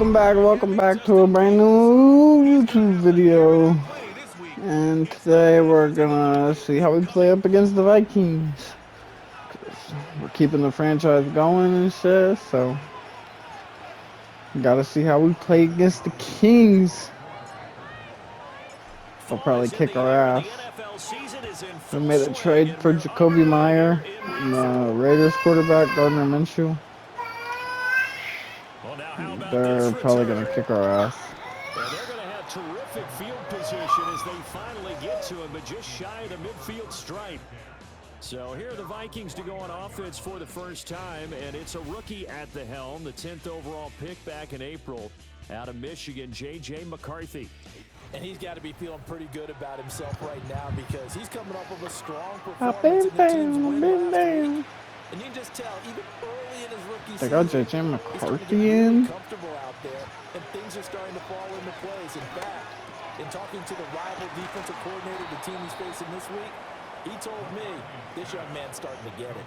welcome back to a brand new YouTube video. And today we're gonna see how we play up against the Vikings. We're keeping the franchise going and shit, so gotta see how we play against the Kings. They'll probably kick our ass. We made a trade for Jakobi Myers, the Raiders quarterback, Gardner Minshew. They're probably gonna kick our ass. And they're going to have terrific field position as they finally get to him, but just shy of the midfield stripe. So here are the Vikings to go on offense for the first time, and it's a rookie at the helm, the 10th overall pick back in April out of Michigan, J.J. McCarthy. And he's got to be feeling pretty good about himself right now because he's coming up with a strong performance in the team's win last week. And you can just tell, even early in his rookie season, they got J.J. McCarthy really comfortable out there, and things are starting to fall into place. In fact, in talking to the rival defensive coordinator the team he's facing this week, he told me this young man's starting to get it.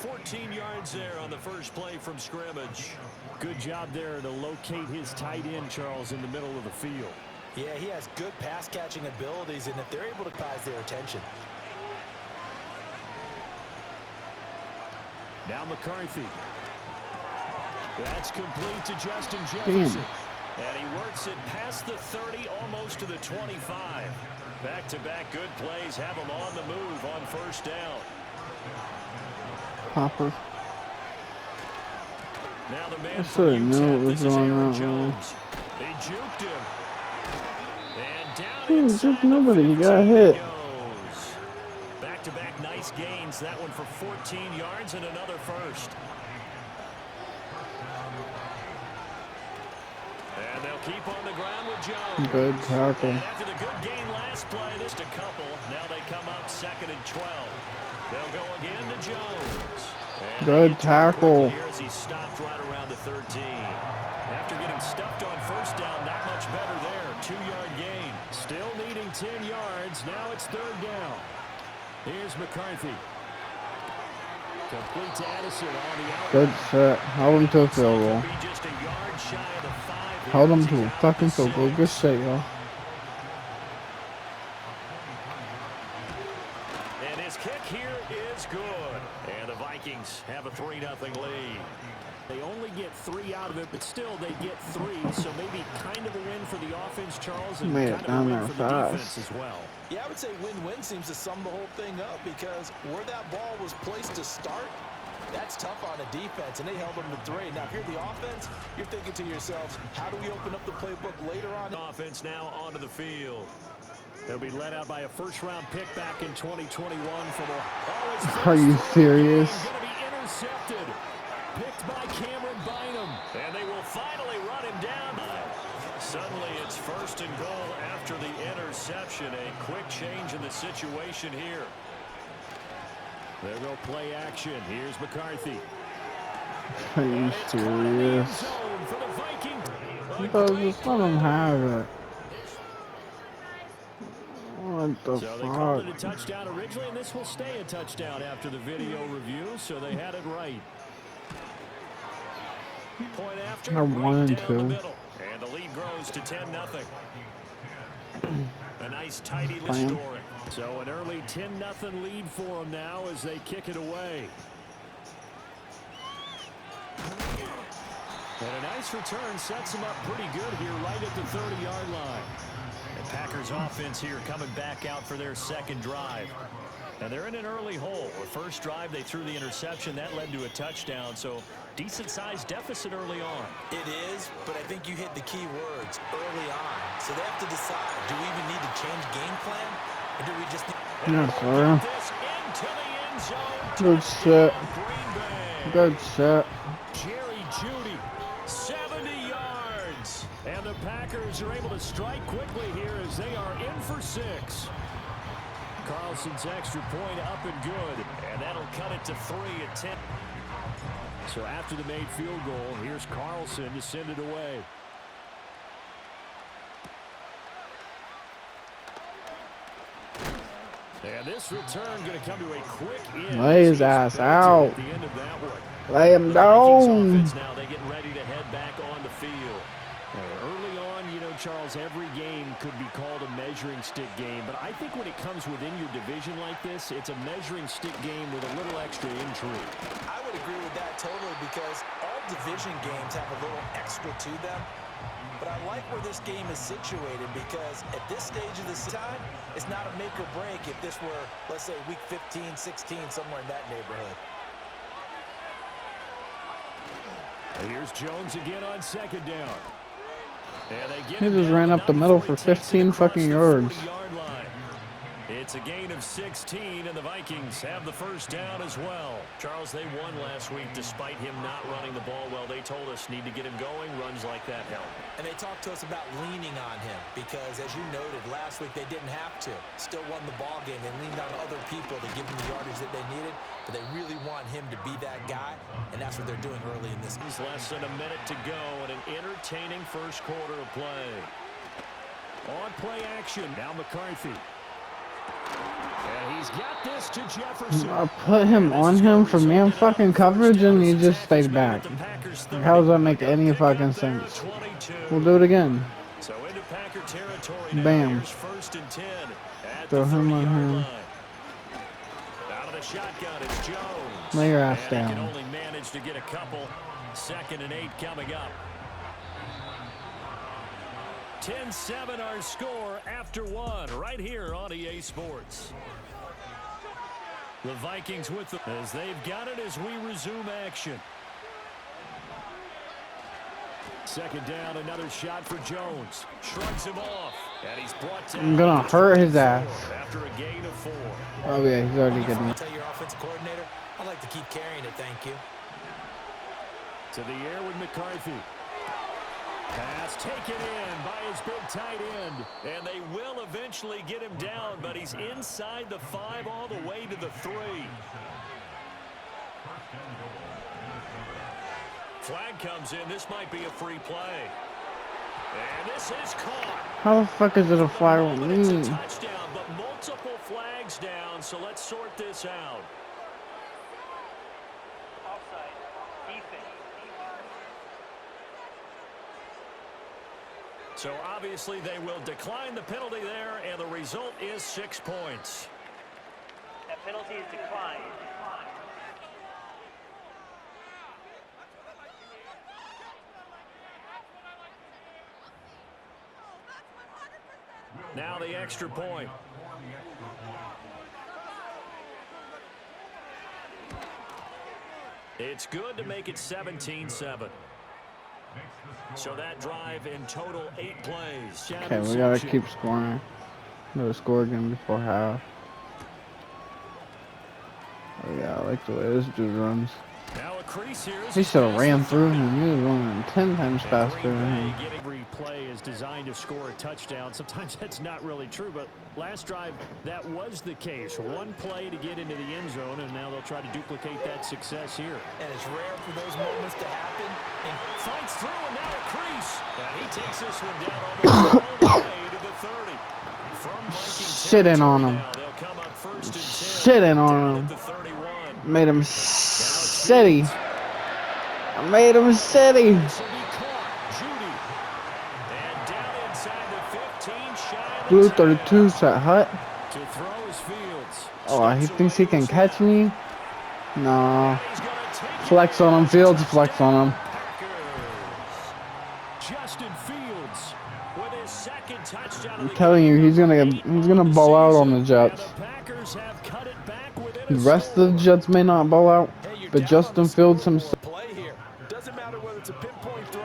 14 yards there on the first play from scrimmage. Good job there to locate his tight end, Charles, in the middle of the field. Yeah, he has good pass-catching abilities, and if they're able to cause their attention. Now McCarthy. That's complete to Justin Jefferson. And he works it past the 30, almost to the 25. Back-to-back good plays have him on the move on first down. Hopper. Now the man for UTEP, this is Aaron Jones. They juked him. And down inside nobody, he got hit. Back-to-back nice gains. That one for 14 yards and another first. And they'll keep on the ground with Jones. Good tackle. And after the good game last play, just a couple. Now they come up 2nd and 12. They'll go again to Jones. And good tackle. here as he stopped right around the 13. After getting stuffed on first down, not much better there. 2-yard gain. Still needing 10 yards. Now it's 3rd down. Here's McCarthy. Complete to Addison on the out. Good set. Hold him to a field goal. Hold him to a fucking field goal. Good set, y'all. And his kick here is good. And the Vikings have a 3-0 lead. They only get 3 out of it, but still they get 3. So maybe kind of a win for the offense, Charles, and kind of a win for the defense as well. Yeah, I would say win-win seems to sum the whole thing up because where that ball was placed to start, that's tough on the defense, and they held them to 3. Now, if you're the offense, you're thinking to yourselves, how do we open up the playbook later on? Offense now onto the field. They'll be led out by a first-round pick back in 2021 from a... Are you serious? Going to be intercepted. Picked by Cameron Bynum. And they will finally run him down. Suddenly it's 1st and goal after the interception. A quick change in the situation here. There go play action. Here's McCarthy. Are you serious? Just let him have it. What the So they called it a touchdown originally, and this will stay a touchdown after the video review, so they had it right. Point after, I wanted right down the middle. And the lead grows to 10-0. A nice tidy restoring. So an early 10-0 lead for them now as they kick it away. And a nice return sets them up pretty good here right at the 30-yard line. And Packers offense here coming back out for their 2nd drive. Now they're in an early hole. The first drive they threw the interception. That led to a touchdown. So decent-sized deficit early on. It is, but I think you hit the key words early on. So they have to decide, do we even need to change game plan? Or do we just need Good set. Good set. Jerry Jeudy, 70 yards. And the Packers are able to strike quickly here as they are in for 6. Carlson's extra point up and good. And that'll cut it to 3 at 10. So after the made field goal, here's Carlson to send it away. And this return going to come to a quick end. Lay his ass out. At the end of that one. Lay him The Vikings down. offense now, they get ready to head back on the field. Early on, you know, Charles, every game could be called a measuring stick game, but I think when it comes within your division like this, it's a measuring stick game with a little extra intrigue. I would agree with that totally because all division games have a little extra to them. But I like where this game is situated because at this stage of the time, it's not a make or break if this were, let's say, week 15, 16, somewhere in that neighborhood. Here's Jones again on second down. He just ran up the middle for 15 fucking yards. It's a gain of 16, and the Vikings have the first down as well. Charles, they won last week despite him not running the ball well. They told us need to get him going. Runs like that help. And they talked to us about leaning on him because, as you noted, last week they didn't have to. Still won the ball game. They leaned on other people to give them the yardage that they needed, but they really want him to be that guy, and that's what they're doing early in this game. Less than a minute to go and an entertaining first quarter of play. On play action, now McCarthy. And he's got this to Jefferson. I put him on him for man fucking coverage and he just stayed back. How does that make any fucking sense? We'll do it again. So into Packer territory. Bam. First and 10 at Throw him on him. Out of the shotgun, it's Jones. Lay your ass and down. he can only manage to get a couple. 2nd and 8 coming up. 10-7 our score after one right here on EA Sports. The Vikings with them as they've got it as we resume action. Second down, another shot for Jones. Shrugs him off, and he's brought down. I'm gonna hurt his ass. After a gain of 4. Oh yeah, he's already getting it. Tell your offensive coordinator, I'd like to keep carrying it, thank you. To the air with McCarthy. Pass taken in by his big tight end. And they will eventually get him down, but he's inside the 5 all the way to the 3. Flag comes in. This might be a free play. And this is caught. How the fuck is it a flag on me? It's a touchdown, but multiple flags down, so let's sort this out. So obviously they will decline the penalty there, and the result is 6 points. That penalty is declined. Now the extra point. It's good to make it 17-7. So that drive in total 8 plays. Okay, we gotta keep scoring. Gotta score again before half. Oh yeah, I like the way this dude runs. Now a crease here. He should have ran through him. He was running 10 times faster than him. Every play is designed to score a touchdown. Sometimes that's not really true, but last drive that was the case. One play to get into the end zone, and now they'll try to duplicate that success here. And it's rare for those moments to happen. And fights through, and now a crease. And he takes this one down almost all the way to the 30. From Viking Shitting on him. now, they'll come up 1st and 10. Shitting on him. At the 31. Made him city. I made him city. Blue 32 set hut. Oh, he thinks he can catch me? No. Flex on him, Fields. Flex on him. I'm telling you, he's gonna ball out on the Jets. The rest of the Jets may not ball out, but Justin Fields himself. Play here. Doesn't matter whether it's a pinpoint throw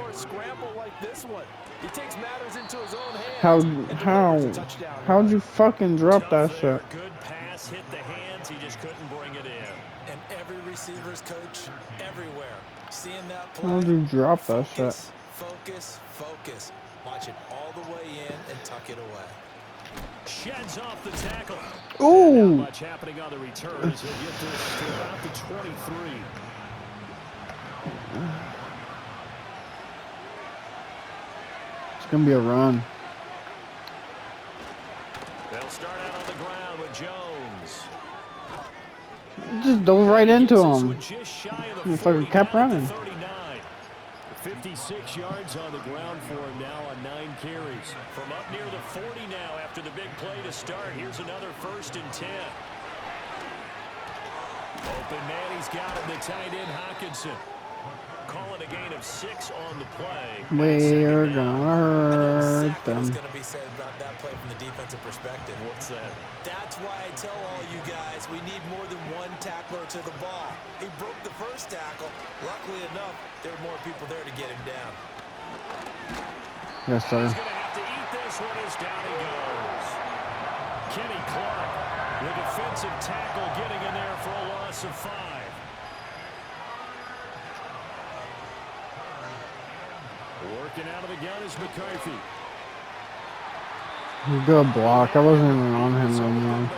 or a scramble like this one. He takes matters into his own hands. How'd you fucking drop that shit? Good pass hit the hands. He just couldn't bring it in. And every receiver's coach everywhere seeing that play. How'd you drop that shit? Focus, focus. Watch it all the way in and tuck it away. Sheds off the tackle. Ooh. Not much happening on the return as he'll get this to about the 23. It's gonna be a run. They'll start out on the ground with Jones. Just dove right He into gets this him. one just shy of the He 40, fucking kept down at the running. 39. 56 yards on the ground for him now on 9 carries. From up near the 40 now after the big play to start. Here's another 1st and 10. Open man, he's got him, the tight end Hawkinson. Calling a gain of 6 on the play. We're gonna I know hurt exactly what's them. going to be said about that play from the defensive perspective. What's that? That's why I tell all you guys we need more than one tackler to the ball. He broke the first tackle. Luckily enough, there were more people there to get him down. Yes, sir. He's going to have to eat this one as down he goes. Kenny Clark, the defensive tackle, getting in there for a loss of 5. Working out of the gun is McCarthy. Good block. I wasn't even on him anymore.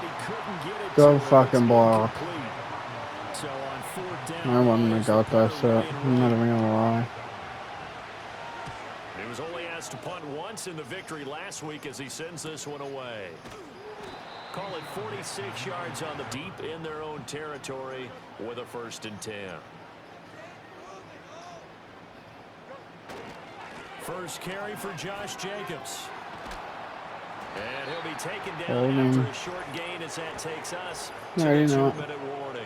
Go fucking block. So on 4th down, I wouldn't have got that shit. I'm not even gonna lie. He was only asked to punt once in the victory last week as he sends this one away. Call it 46 yards on the deep in their own territory with a 1st and 10. First carry for Josh Jacobs. And he'll be taken down after a short gain as that takes us to a 2-minute warning.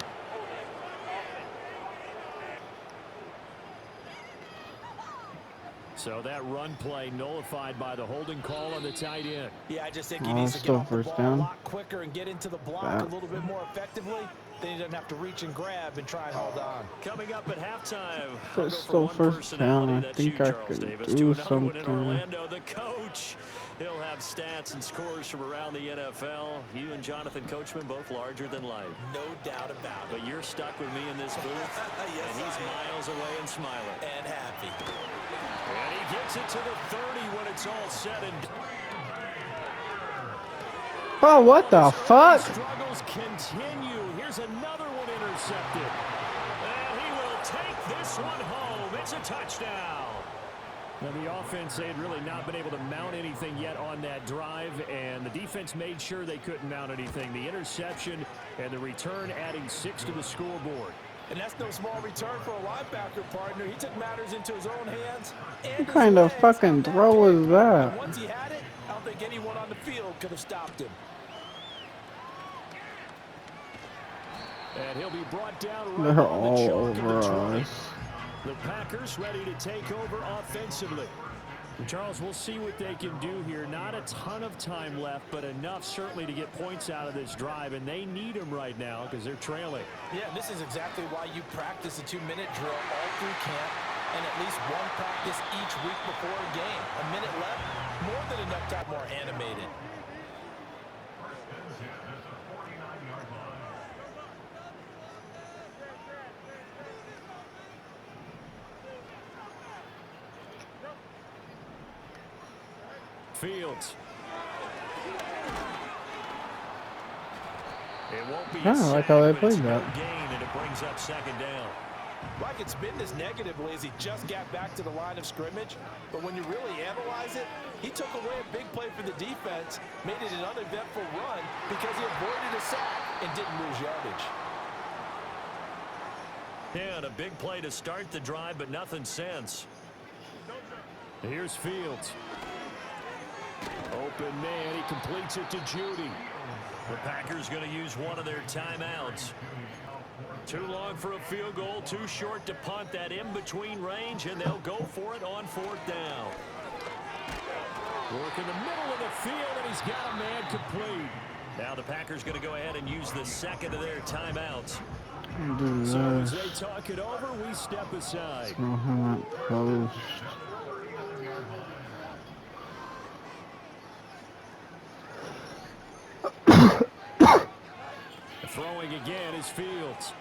So that run play nullified by the holding call on the tight end. Yeah, I just think he needs to get off the ball a lot quicker and get into the block a little bit more effectively. Then he doesn't have to reach and grab and try and hold on. Coming up at halftime, It's still 1st down. I think I could do something. in Orlando, the coach. He'll have stats and scores from around the NFL. You and Jonathan Coachman both larger than life. No doubt about it. But you're stuck with me in this booth, Yes, and he's miles away and smiling. And happy. And he gets it to the 30 when it's all said and done. Bro, what the fuck? Struggles continue. Here's another one intercepted. And he will take this one home. It's a touchdown. Now the offense, they had really not been able to mount anything yet on that drive, and the defense made sure they couldn't mount anything. The interception and the return adding 6 to the scoreboard. And that's no small return for a linebacker partner. He took matters into his own hands. What kind of fucking throw is that? And once he had it, I don't think anyone on the field could have stopped him. And he'll be brought down right They're on the all chalk of the over 20. us. The Packers ready to take over offensively. Charles, we'll see what they can do here. Not a ton of time left, but enough certainly to get points out of this drive, and they need them right now because they're trailing. Yeah, this is exactly why you practice a 2-minute drill all through camp and at least one practice each week before a game. A minute left, more than enough time, more animated. Fields. It won't be I like how they played that. gain, and it brings up 2nd down. Like it's been this negatively as he just got back to the line of scrimmage. But when you really analyze it, he took away a big play for the defense, made it an uneventful run because he avoided a sack and didn't lose yardage. Yeah, and a big play to start the drive, but nothing since. Here's Fields. Open man, he completes it to Judy. The Packers going to use one of their timeouts. Too long for a field goal, too short to punt. That in-between range, and they'll go for it on 4th down. Work in the middle of the field, and he's got a man complete. Now the Packers going to go ahead and use the 2nd of their timeouts. So as they talk it over, we step aside. Throwing again is Fields.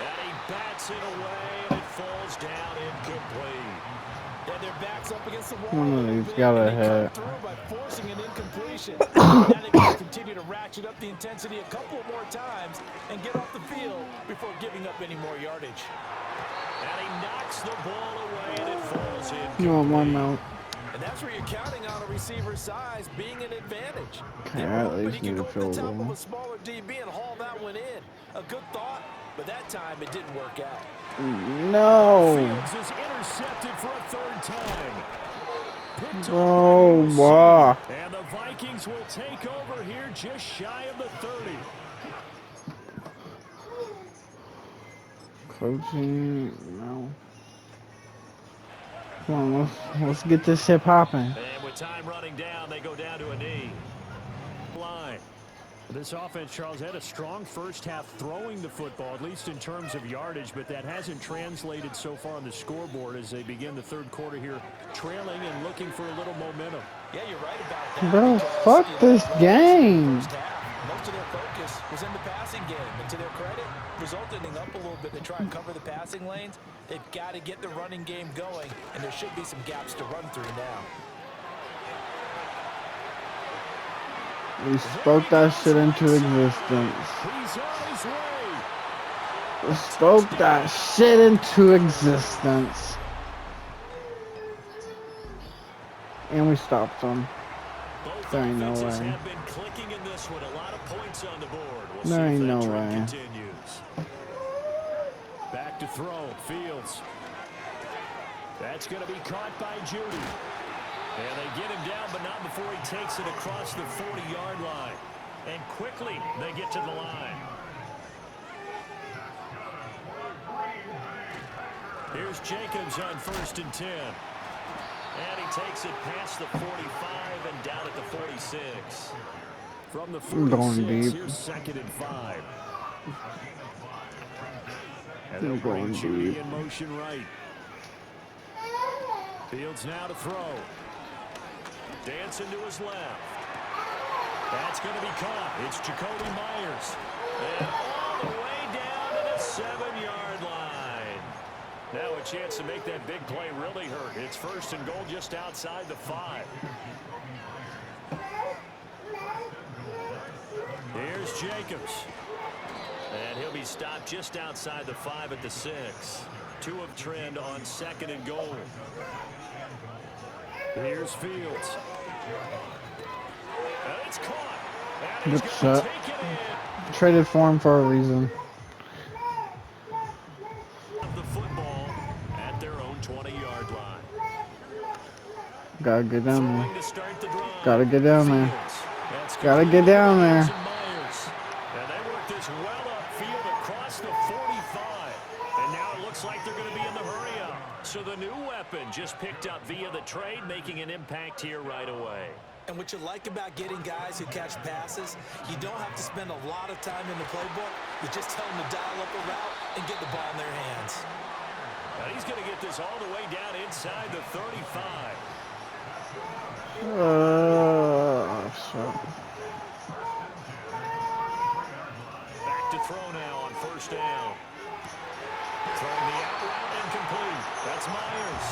And he bats it away, and it falls down incomplete. Yeah, their backs up against the wall. One of these got a hit. Through by forcing an incompletion. Now they got to continue to ratchet up the intensity a couple more times and get off the field before giving up any more yardage. And he knocks the ball away, and it falls in. You want one out? And that's where you're counting on a receiver's size being an advantage. Okay, at least need a field goal. A smaller DB and haul that one in. A good thought, but that time it didn't work out. No. Fields is intercepted for a third time. Picked Oh, off by wow. USC. And the Vikings will take over here just shy of the 30. Coaching, no. Come on, let's get this ship hopping. And with time running down, they go down to a knee. Line. This offense, Charles, had a strong first half throwing the football, at least in terms of yardage, but that hasn't translated so far on the scoreboard as they begin the third quarter here, trailing and looking for a little momentum. Yeah, you're right about that. Bro, Because, fuck this game. First half, most of their focus was in the passing game, and to their credit, resulted in up a little bit to try and cover the passing lanes. They've got to get the running game going, and there should be some gaps to run through now. We spoke that shit into existence. He's on his way. We spoke that shit into existence. And we stopped them. Both There ain't no offenses way. have been clicking in this one. A lot of points on the board. We'll There see if ain't that no trend way. continues. Back to throw. Fields. That's going to be caught by Judy. And they get him down, but not before he takes it across the 40-yard line. And quickly, they get to the line. Here's Jacobs on 1st and 10. And he takes it past the 45 and down at the 46. From the 46, Going deep. here's 2nd and 5. And Going they'll bring Judy deep. in motion right. Fields now to throw. Dancing to his left. That's going to be caught. It's Jakobi Myers. And all the way down to the 7-yard line. Now a chance to make that big play really hurt. It's 1st and goal just outside the 5. Here's Jacobs. And he'll be stopped just outside the 5 at the 6. 2 of trend on 2nd and goal. Here's Fields. And it's caught. And he's Good going shot. to take it in. Traded for him for a reason. The football at their own 20-yard line. Gotta get down Throwing there. to start the drive. Gotta get down there. Fields. That's Gotta complete get down to there. Myers. And they work this well upfield across the 45. And now it looks like they're going to be in the hurry-up. So the new weapon just picked up via the trade, making an impact here right away. And what you like about getting guys who catch passes, you don't have to spend a lot of time in the playbook. You just tell them to dial up a route and get the ball in their hands. And he's going to get this all the way down inside the 35. Shit. Back to throw now on 1st down. Throwing the out route incomplete. That's Myers.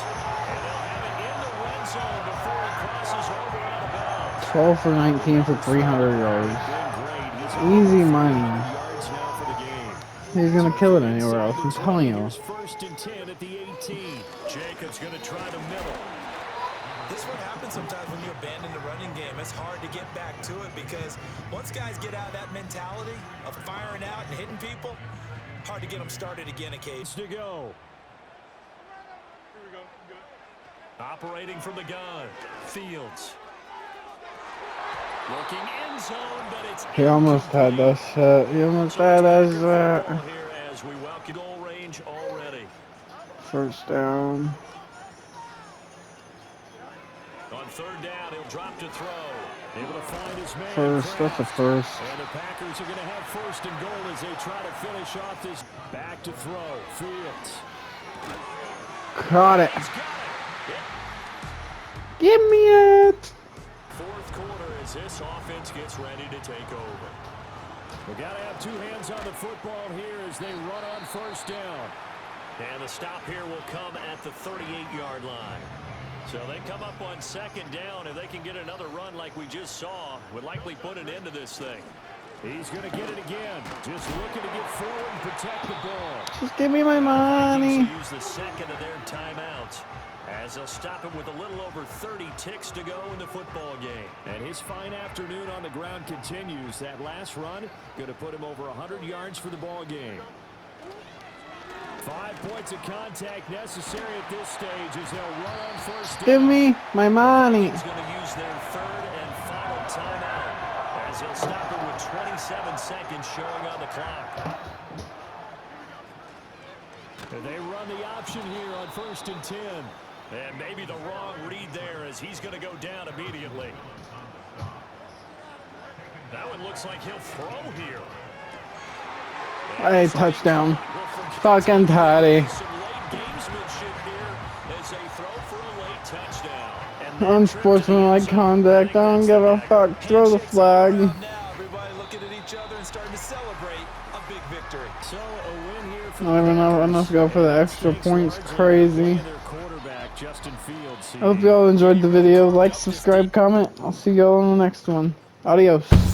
And they'll have it in the red zone before it crosses over out of bounds. 12 for 19 for 300 yards. Been great. He's Easy money. yards now for the game. He's gonna kill it anywhere else. I'm telling you. Here's 1st and 10 at the 18. Jacobs going to try to middle. This is what happens sometimes when you abandon the running game. It's hard to get back to it because once guys get out of that mentality of firing out and hitting people, hard to get them started again occasionally. To go. Operating from the gun. Fields. Looking end zone, but it's He almost had that shit. He almost had that shit. here as we welcome goal range already. 1st down. On 3rd down, he'll drop to throw. Able to find his man. First, that's a first. And the Packers are going to have 1st and goal as they try to finish off this. Back to throw. Fields. Caught it. He's got it. Give me it. 4th quarter as this offense gets ready to take over. We got to have 2 hands on the football here as they run on 1st down. And the stop here will come at the 38-yard line. So they come up on 2nd down. If they can get another run like we just saw, would likely put an end to this thing. He's going to get it again. Just looking to get forward and protect the ball. Just give me my money. Use the second of their timeouts as they'll stop him with a little over 30 ticks to go in the football game. And his fine afternoon on the ground continues. That last run going to put him over 100 yards for the ball game. 5 points of contact necessary at this stage as they'll run on first down. Give me my money. He's going to use their third and final timeout as he'll stop it with 27 seconds showing on the clock. They run the option here on 1st and 10. And maybe the wrong read there as he's going to go down immediately. That one looks like he'll throw here. Hey, touchdown. Fucking Toddy. Some late gamesmanship here as they throw for a late touchdown. Unsportsmanlike conduct. I don't give a fuck. Throw the flag. Now everybody looking at each other and starting to celebrate a big victory. So a win here for I don't even know enough to go for the extra points. Crazy. I hope y'all enjoyed the video. Like, subscribe, comment. I'll see y'all in the next one. Adios.